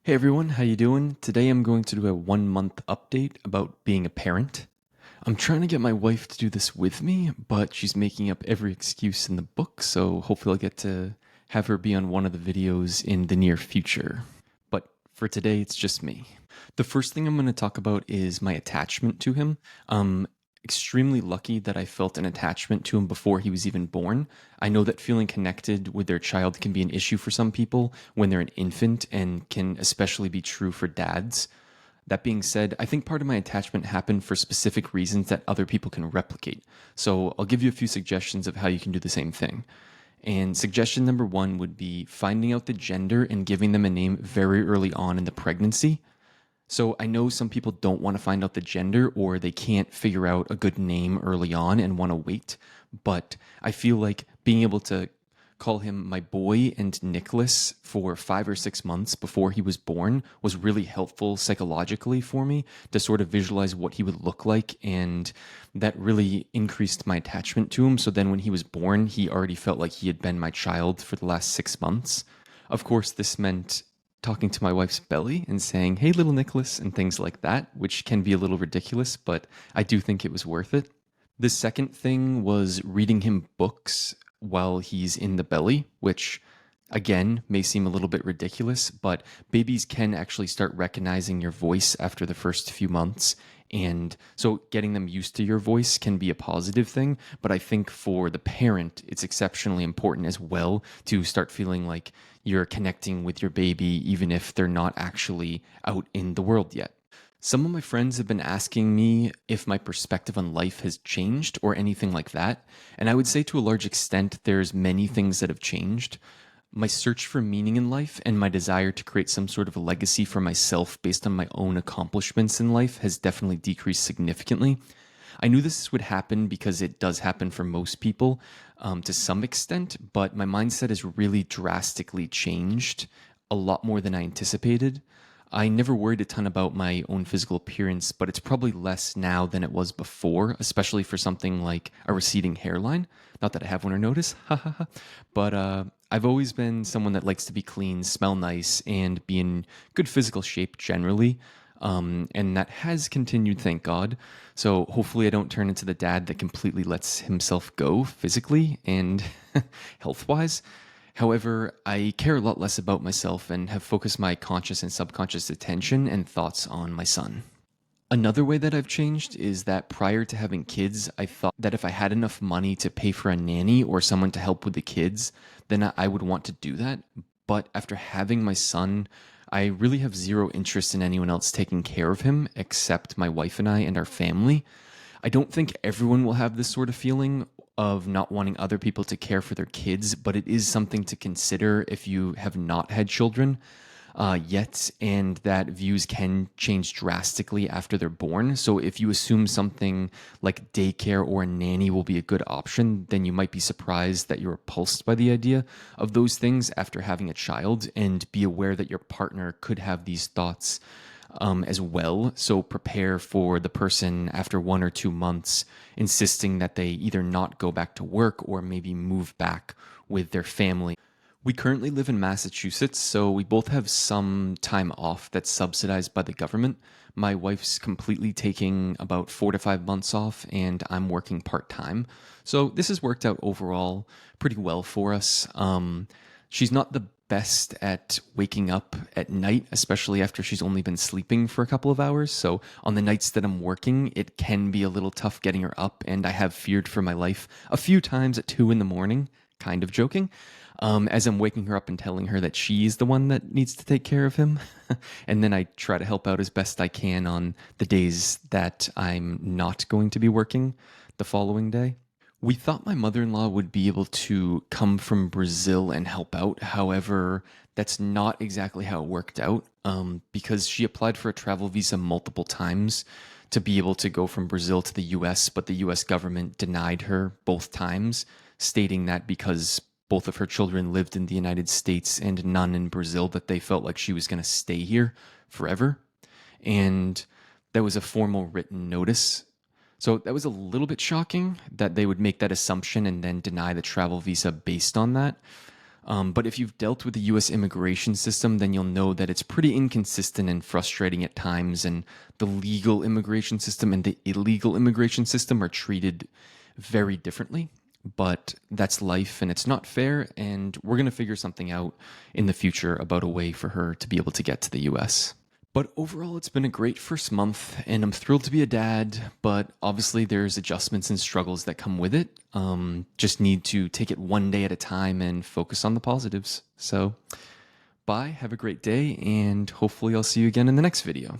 Hey everyone, how you doing? Today I'm going to do a 1 month update about being a parent. I'm trying to get my wife to do this with me, but she's making up every excuse in the book, so hopefully I'll get to have her be on one of the videos in the near future. But for today, it's just me. The first thing I'm going to talk about is my attachment to him. Extremely lucky that I felt an attachment to him before he was even born. I know that feeling connected with their child can be an issue for some people when they're an infant and can especially be true for dads. That being said, I think part of my attachment happened for specific reasons that other people can replicate. So I'll give you a few suggestions of how you can do the same thing. And suggestion number one would be finding out the gender and giving them a name very early on in the pregnancy. So I know some people don't want to find out the gender or they can't figure out a good name early on and want to wait. But I feel like being able to call him my boy and Nicholas for 5 or 6 months before he was born was really helpful psychologically for me to sort of visualize what he would look like. And that really increased my attachment to him. So then when he was born, he already felt like he had been my child for the last 6 months. Of course, this meant talking to my wife's belly and saying, "Hey, little Nicholas," and things like that, which can be a little ridiculous, but I do think it was worth it. The second thing was reading him books while he's in the belly, which again may seem a little bit ridiculous, but babies can actually start recognizing your voice after the first few months. And so getting them used to your voice can be a positive thing. But I think for the parent, it's exceptionally important as well to start feeling like you're connecting with your baby, even if they're not actually out in the world yet. Some of my friends have been asking me if my perspective on life has changed or anything like that. And I would say to a large extent, there's many things that have changed. My search for meaning in life and my desire to create some sort of a legacy for myself based on my own accomplishments in life has definitely decreased significantly. I knew this would happen because it does happen for most people to some extent, but my mindset has really drastically changed a lot more than I anticipated. I never worried a ton about my own physical appearance, but it's probably less now than it was before, especially for something like a receding hairline. Not that I have one or notice, but I've always been someone that likes to be clean, smell nice, and be in good physical shape generally. And that has continued, thank God. So hopefully, I don't turn into the dad that completely lets himself go physically and health wise. However, I care a lot less about myself and have focused my conscious and subconscious attention and thoughts on my son. Another way that I've changed is that prior to having kids, I thought that if I had enough money to pay for a nanny or someone to help with the kids, then I would want to do that. But after having my son, I really have zero interest in anyone else taking care of him except my wife and I and our family. I don't think everyone will have this sort of feeling of not wanting other people to care for their kids, but it is something to consider if you have not had children yet, and that views can change drastically after they're born. So if you assume something like daycare or a nanny will be a good option, then you might be surprised that you're repulsed by the idea of those things after having a child, and be aware that your partner could have these thoughts as well. So prepare for the person after 1 or 2 months insisting that they either not go back to work or maybe move back with their family. We currently live in Massachusetts, so we both have some time off that's subsidized by the government. My wife's completely taking about 4 to 5 months off, and I'm working part time. So this has worked out overall pretty well for us. She's not the best at waking up at night, especially after she's only been sleeping for a couple of hours. So on the nights that I'm working, it can be a little tough getting her up, and I have feared for my life a few times at 2 in the morning, kind of joking, as I'm waking her up and telling her that she's the one that needs to take care of him. And then I try to help out as best I can on the days that I'm not going to be working the following day. We thought my mother in law would be able to come from Brazil and help out. However, that's not exactly how it worked out because she applied for a travel visa multiple times to be able to go from Brazil to the US, but the US government denied her both times, stating that because both of her children lived in the United States and none in Brazil, that they felt like she was going to stay here forever. And there was a formal written notice. So that was a little bit shocking that they would make that assumption and then deny the travel visa based on that. But if you've dealt with the US immigration system, then you'll know that it's pretty inconsistent and frustrating at times. And the legal immigration system and the illegal immigration system are treated very differently. But that's life and it's not fair. And we're going to figure something out in the future about a way for her to be able to get to the US. But overall, it's been a great first month, and I'm thrilled to be a dad. But obviously, there's adjustments and struggles that come with it. Just need to take it one day at a time and focus on the positives. So, bye, have a great day, and hopefully, I'll see you again in the next video.